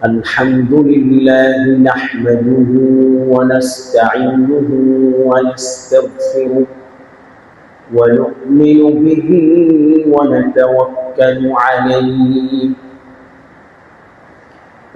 الحمد لله نحمده ونستعينه ونستغفره ونؤمن به ونتوكل عليه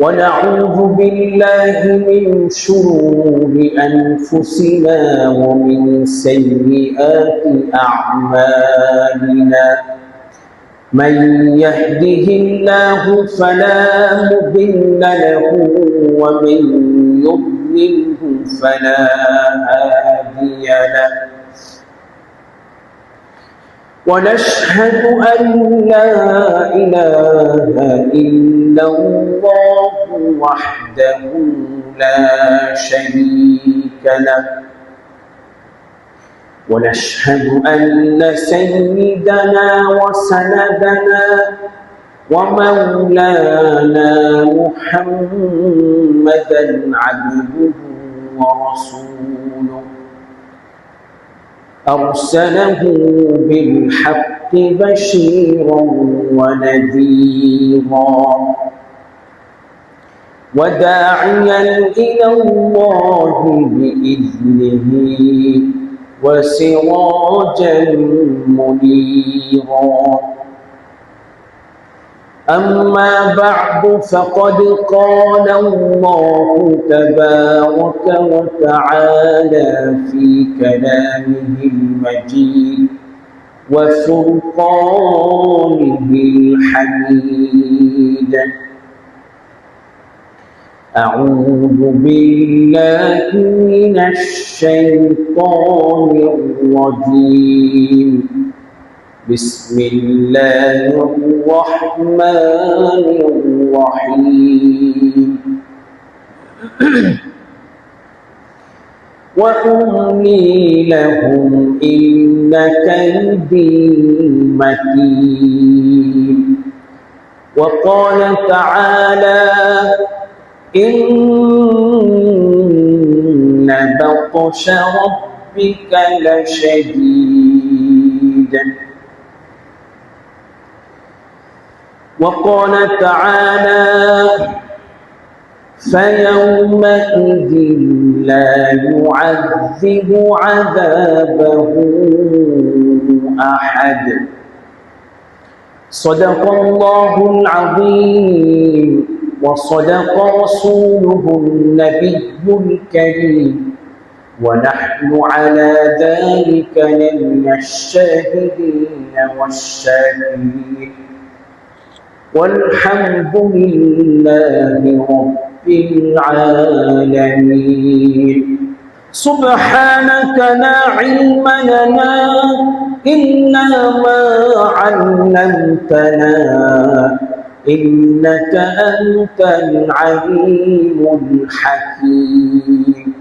ونعوذ بالله من شرور أنفسنا ومن سيئات أعمالنا من يهده الله فلا مضل له ومن يضلله فلا هادي له ونشهد أن لا إله إلا الله وحده لا شريك له ونشهد أن سيدنا وسندنا ومولانا محمدا عبده ورسوله أرسله بالحق بشيرا ونذيرا وداعيا إلى الله بإذنه وسراجا منيرا أما بعد فقد قال الله تبارك وتعالى في كلامه المجيد وفرقانه الحميد أعوذ بالله من الشيطان الرجيم بسم الله الرحمن الرحيم وأملي لهم إن كيدي متين وقال تعالى إن بطش ربك لشديد وقال تعالى فيومئذ لا يعذب عذابه أحد صدق الله العظيم وصدق رسوله النبي الكريم ونحن على ذلك لمن الشاهدين والشاكرين والحمد لله رب العالمين سبحانك لا علم لنا إلا ما علمتنا إنك أنت العليم الحكيم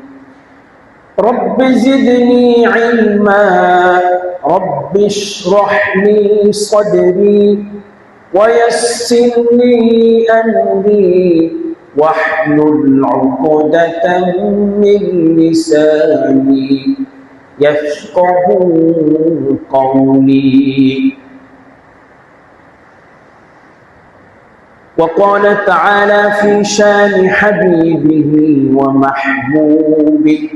رب زدني علما رب اشرح لي صدري ويسر لي أمري واحلل عقدة من لساني يفقه قولي وقال تعالى في شان حبيبه ومحبوبه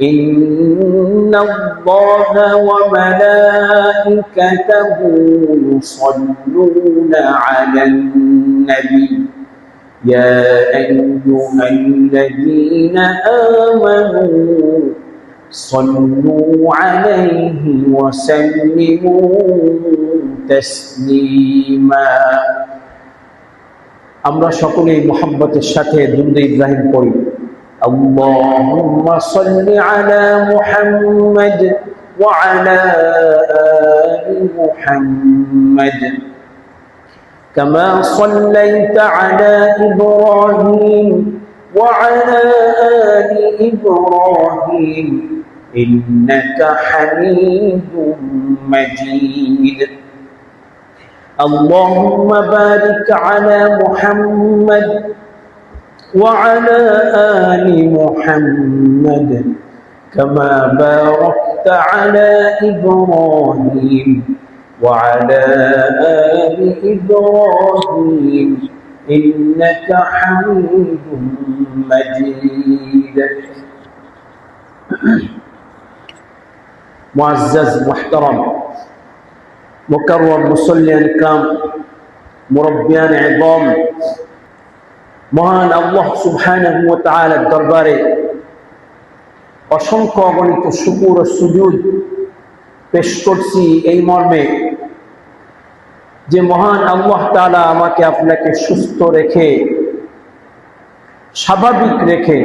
إن الله وملائكته يصلون على النبي يا أيها الذين آمنوا صلوا عليه وسلموا تسليما আমরা সকলেই মুহাব্বতের সাথে দুরূদ ইব্রাহিম পড়ি আল্লাহুম্মা সাল্লি আলা মুহাম্মাদ ওয়া আলা আলি মুহাম্মাদ কামা সাল্লাইতা আলা ইব্রাহিম ওয়া আলা আলি ইব্রাহিম ইন্নাকা হামিদুম মাজিদ اللهم بارك على محمد وعلى آل محمد كما باركت على إبراهيم وعلى آل إبراهيم إنك حميد مجيد मुअज़्ज़ज़ मुहतरम मुकर्रम मुसल्लियान किराम मुरब्बियान इज़ाम মহান আল্লাহ সুবহানাহু ওয়া তাআলার দরবারে অসংখ্য অগণিত শুকর ও সুজুদ পেশ করছি এই মর্মে যে মহান আল্লাহ তাআলা আমাকে আপনাকে সুস্থ রেখে স্বাভাবিক রেখে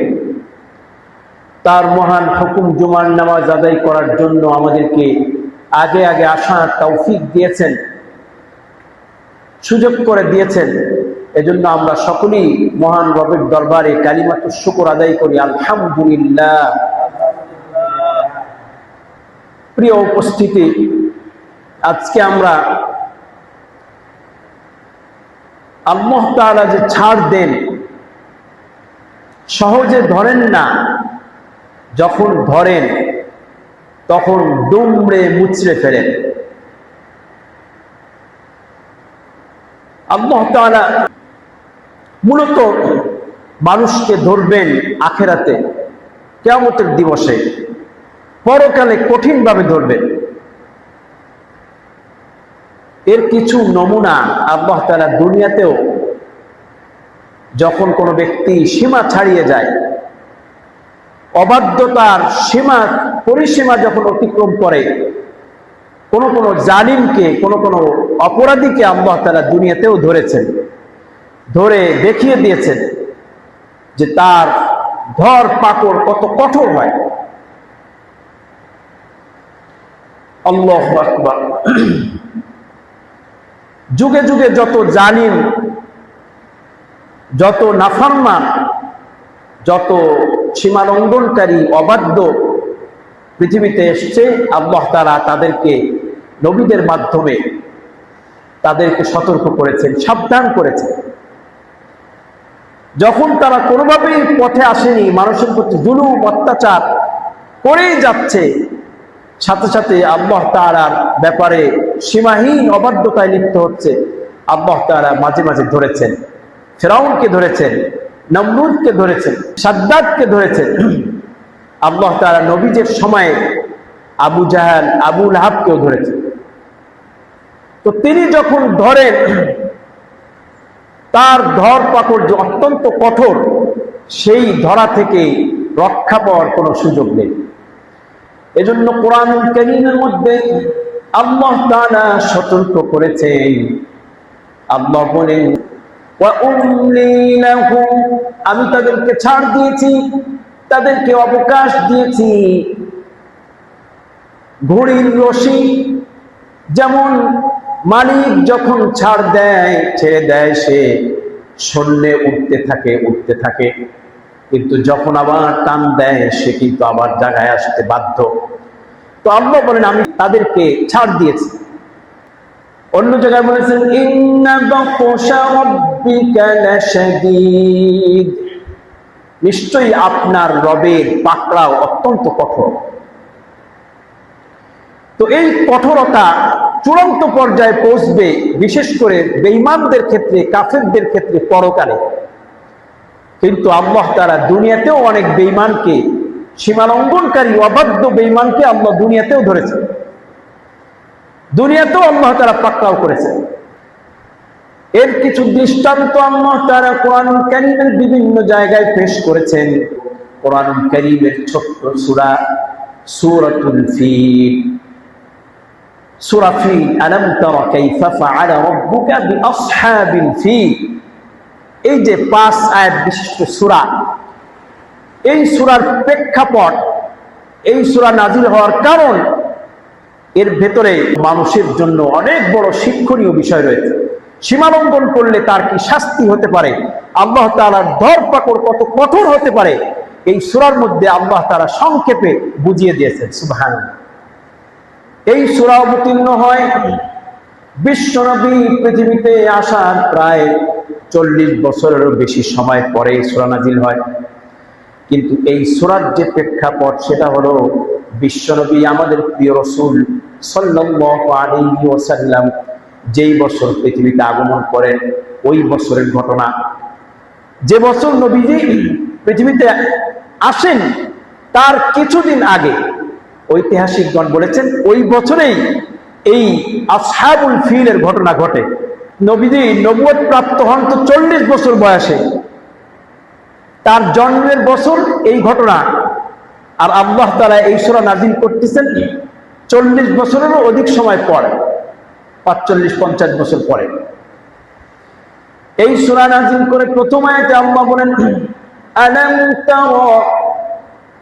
তার মহান হুকুম জুমার নামাজ আদায় করার জন্য আমাদেরকে আগে আগে আসার তৌফিক দিয়েছেন, সুযোগ করে দিয়েছেন। এজন্য আমরা সকলেই মহান রবের দরবারে কালিমাতুশ শুকর আদায় করি, আলহামদুলিল্লাহ। প্রিয় উপস্থিতি, আজকে আমরা আল্লাহ তাআলা যে ছাড় দেন সহজে ধরেন না, যখন ধরেন তখন দুমড়ে মুচড়ে ফেলেন। আল্লাহ তাআলা মূলত মানুষকে ধরবেন আখিরাতে, কিয়ামতের দিবসে, পরকালে কঠিনভাবে ধরবেন। এর কিছু নমুনা আল্লাহ তাআলা দুনিয়াতেও, যখন কোনো ব্যক্তি সীমা ছাড়িয়ে যায়, অবাধ্যতার সীমা পরিসীমা যখন অতিক্রম করে, কোনো জালিমকে, কোনো অপরাধীকে আল্লাহ তাআলা দুনিয়াতেও ধরেছেন, ধরে দেখিয়ে দিয়েছেন যে তার ধর পাকড় কত কঠোর হয়। আল্লাহু আকবার। যুগে যুগে যত জালিম, যত নাফরমান, যত সীমালঙ্ঘনকারী, অবাধ্য পৃথিবীতে এসেছে, আল্লাহ তাআলা তাদেরকে নবীদের মাধ্যমে তাদেরকে সতর্ক করেছেন, সাবধান করেছেন। যখন তারা কোনোভাবেই পথে আসেনি, মানুষের প্রতি জুলুম অত্যাচার করেই যাচ্ছে, সাথে সাথে আল্লাহ তাআলার ব্যাপারে সীমাহীন অবাধ্যতায় লিপ্ত হচ্ছে, আল্লাহ তাআলা মাঝে মাঝে ধরেছেন। ফিরআউনকে ধরেছেন, নমরুদকে ধরেছেন, সাদ্দাতকে ধরেছেন। আল্লাহ তাআলা নবীদের সময়ে আবু জাহেল, আবু লাহাবকেও ধরেছেন। তো তিনি যখন ধরেন, তার ধর পাকড় যে অত্যন্ত কঠোর, সেই ধরা থেকে রক্ষা পাওয়ার কোনো সুযোগ নেই। এজন্য কোরআনুল কারীমের মধ্যে আল্লাহ তাআলা সতর্ক করেছেন। আল্লাহ বলেন, ওয়া উমলি লাহুম, আমি তাদেরকে ছাড় দিয়েছি, তাদেরকে অবকাশ দিয়েছি। ঘড়ির রশি যেমন মালিক যখন ছাড় দেয়, ছেড়ে দেয়, সে শূন্যে উঠতে থাকে, কিন্তু যখন আবার টান দেয় সে কিন্তু আবার জায়গায় আসতে বাধ্য। তো আল্লাহ বলেন, আমি তাদেরকে ছাড় দিয়েছি। অন্য জায়গায় বলেছেন, ইন্না বাতশা রাব্বিকা লাশাদীদ, নিশ্চয়ই আপনার রবের পাকড়াও অত্যন্ত কঠোর। তো এই কঠোরতা চূড়ান্ত পর্যায়ে পৌঁছবে বিশেষ করে বেঈমানদের ক্ষেত্রে, কাফেরদের ক্ষেত্রে পরকালে। কিন্তু আল্লাহ তাআলা দুনিয়াতেও অনেক বেঈমানকে, সীমালঙ্ঘনকারী অবাধ্য বেঈমানকে আল্লাহ দুনিয়াতেও ধরেছেন, দুনিয়াতেও আল্লাহ তাআলা পাকড়াও করেছেন। এর কিছু দৃষ্টান্ত আল্লাহ তাআলা কোরআনুল কারীমের বিভিন্ন জায়গায় পেশ করেছেন। কোরআনুল কারীমের ছোট্ট সূরা সূরাতুল ফিল, সূরা ফিল, আলাম তারা কাইফা ফাআলা রাব্বুকা বিআসহাবিল ফিল, এই যে 5 আয়াত বিশিষ্ট সূরা, এই সূরার প্রেক্ষাপট, এই সূরা নাযিল হওয়ার কারণ, এর ভেতরে মানুষের জন্য অনেক বড় শিক্ষণীয় বিষয় রয়েছে। সীমালঙ্ঘন করলে তার কি শাস্তি হতে পারে, আল্লাহ তাআলার ধরপাকড় কত কঠোর হতে পারে, এই সূরার মধ্যে আল্লাহ তাআলা সংক্ষেপে বুঝিয়ে দিয়েছেন। সুবহানাল্লাহ। এই সূরা অবতীর্ণ হয় বিশ্বনবী পৃথিবীতে আসার প্রায় 40 বছরেরও বেশি সময় পরে সূরা নাযিল হয়। কিন্তু এই সূরার যে প্রেক্ষাপট, সেটা হলো বিশ্বনবী আমাদের প্রিয় রাসূল সাল্লাল্লাহু আলাইহি ওয়াসাল্লাম যেই বছর পৃথিবীতে আগমন করেন, ওই বছরের ঘটনা। যে বছর নবীজি পৃথিবীতে আসেন তার কিছুদিন আগে ঐতিহাসিকগণ বলেছেন ওই বছরেই এই আসহাবুল ফিলের ঘটনা ঘটে। নবীজি নবুয়ত প্রাপ্ত হন তো 40 বছর বয়সে, তার জন্মের বছর এই ঘটনা। আর আল্লাহ তাআলা এই সূরা নাযিল করতেছেন 40 বছরেরও অধিক সময় পরে, 45-50 বছর পরে। এই সূরা নাযিল করে প্রথম আয়াতে আল্লাহ বলেন, আলাম তারা,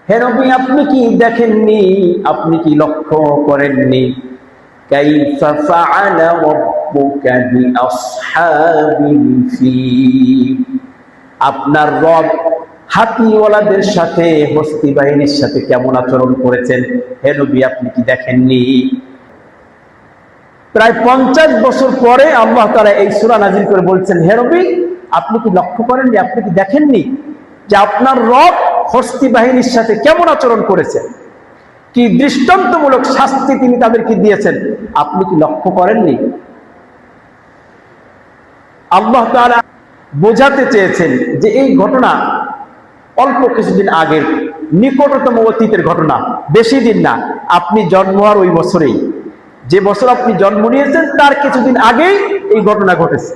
হে নবী আপনি কি দেখেননি, আপনি কি লক্ষ্য করেননি, কাইফা ফাআলা রাব্বুকা বিআসহাবিল ফিল, আপনার রব হাতিওয়ালাদের সাথে, হস্তি বাহিনীর সাথে কেমন আচরণ করেছেন, হে নবী আপনি কি দেখেননি। প্রায় 50 বছর পরে আল্লাহ তাআলা এই সূরা নাযিল করে বলছেন, হে নবী আপনি কি লক্ষ্য করেননি, আপনি কি দেখেননি যে আপনার রব হস্তি বাহিনীর সাথে কেমন আচরণ করেছেন, কি দৃষ্টান্তমূলক শাস্তি তিনি তাদেরকে দিয়েছেন, আপনি কি লক্ষ্য করেননি। আল্লাহ তাআলা বোঝাতে চেয়েছেন যে এই ঘটনা অল্প কিছুদিন আগের, নিকটতম অতীতের ঘটনা, বেশি দিন না, আপনি জন্ম হওয়ার ওই বছরেই, যে বছর আপনি জন্ম নিয়েছেন তার কিছুদিন আগেই এই ঘটনা ঘটেছে।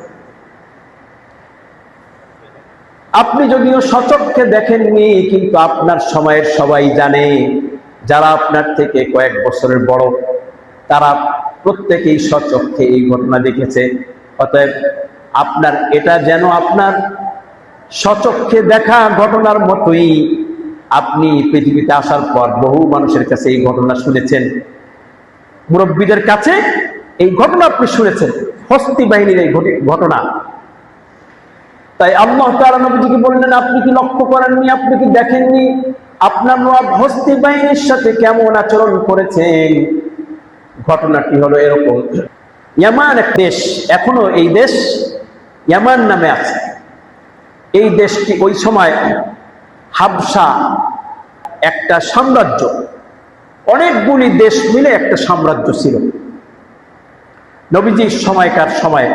আপনি যদিও সচক্ষে দেখেননি, কিন্তু আপনার সময়ের সবাই জানে, যারা আপনার থেকে কয়েক বছরের বড় তারা প্রত্যেকেই সচক্ষে এই ঘটনা দেখেছে। অতএব আপনার এটা যেন আপনার সচক্ষে দেখা ঘটনার মতোই, আপনি পৃথিবীতে আসার পর বহু মানুষের কাছে এই ঘটনা শুনেছেন, মুরব্বীদের কাছে এই ঘটনা আপনি শুনেছেন, হস্তি বাহিনীর এই ঘটনা। তাই আল্লাহ তাআলা নবীজিকে বললেন, আপনি কি লক্ষ্য করেননি, আপনি কি দেখেননি আপনার রব হস্তি বাহিনীর সাথে কেমন আচরণ করেছেন। ঘটনাটি হলো এরকম, ইয়ামান এক দেশ, এখনো এই দেশ ইয়ামান নামে আছে। এই দেশটি ওই সময় হাবশা একটা সাম্রাজ্য, অনেকগুলি দেশ মিলে একটা সাম্রাজ্য ছিল নবীজির সময়কার সময়ে।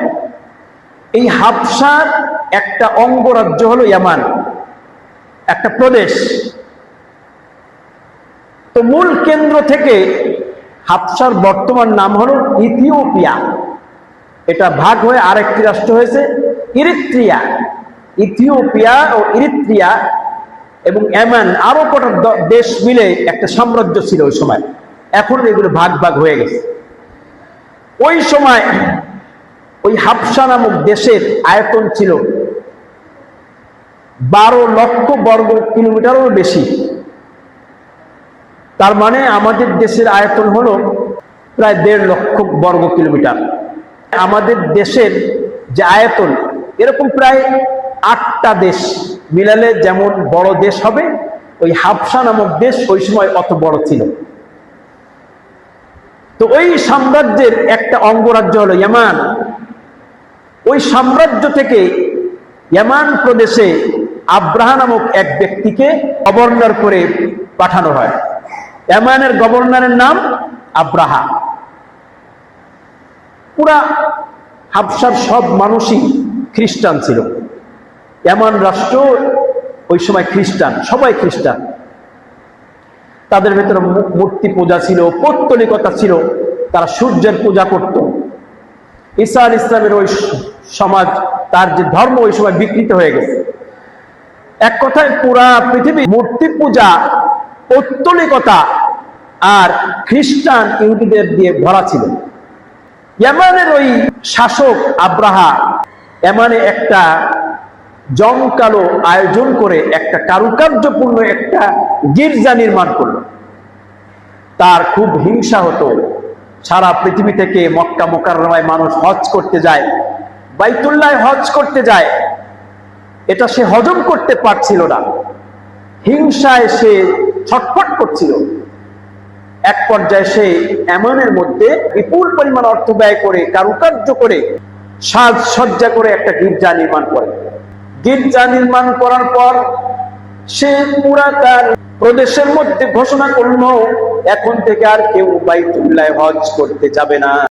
এই হাবশার একটা অঙ্গরাজ্য হলো ইয়ামান, একটা প্রদেশ। তো মূল কেন্দ্র থেকে হাবশার বর্তমান নাম হলো ইথিওপিয়া। এটা ভাগ হয়ে আরেকটি রাষ্ট্র হয়েছে ইরিত্রিয়া। ইথিওপিয়া ও ইরিত্রিয়া এবং ইয়ামান আরো কটা দেশ মিলে একটা সাম্রাজ্য ছিল ওই সময়। এখন এগুলো ভাগ ভাগ হয়ে গেছে। ওই সময় ওই হাবশা নামক দেশের আয়তন ছিল 12 লক্ষ বর্গ কিলোমিটারেরও বেশি। তার মানে আমাদের দেশের আয়তন হলো প্রায় 1.5 লক্ষ বর্গ কিলোমিটার। আমাদের দেশের যে আয়তন, এরকম প্রায় 8টা দেশ মিলালে যেমন বড় দেশ হবে, ওই হাবশা নামক দেশ ওই সময় অত বড় ছিল। তো ওই সাম্রাজ্যের একটা অঙ্গরাজ্য হলো ইয়ামান। ওই সাম্রাজ্য থেকে ইয়ামান প্রদেশে আব্রাহা নামক এক ব্যক্তিকে গভর্নর করে পাঠানো হয়। ইয়ামানের গভর্নরের নাম আব্রাহা। পুরা হাবশার সব মানুষই খ্রিস্টান ছিল। ইয়ামান রাষ্ট্র ওই সময় খ্রিস্টান, সবাই খ্রিস্টান। তাদের ভেতরে মূর্তি পূজা ছিল, পৌত্তলিকতা ছিল, তারা সূর্যের পূজা করত। ঈসা আলাইহিস সালামের ওই সমাজ, তার যে ধর্ম ওই সময় বিকৃত হয়ে গেছে। এক কথায় পুরা পৃথিবী মূর্তি পূজা, পৌত্তলিকতা আর খ্রিস্টান ইহুদিদের দিয়ে ভরা ছিল। ইয়ামানের ওই শাসক আব্রাহা ইয়ামানে একটা জমকালো আয়োজন করে একটা কারুকার্যপূর্ণ একটা গির্জা নির্মাণ করলো। তার খুব হিংসা হতো। সারা পৃথিবী থেকে মক্কা মুকাররমায় মানুষ হজ করতে যায়, বাইতুল্লাহ হজ করতে যায়, এটা সে হজম করতে পারছিল না। হিংসায় সে ছটফট করছিল। এক পর্যায়ে সে ইয়ামানের মধ্যে বিপুল পরিমাণ অর্থ ব্যয় করে, কারুকার্য করে, সাজসজ্জা করে একটা গির্জা নির্মাণ করে। গির্জা নির্মাণ করার পর সে পুরা তার প্রদেশের মধ্যে ঘোষণা করলো, এখন থেকে আর কেউ বাইতুল্লাহ হজ করতে যাবে না।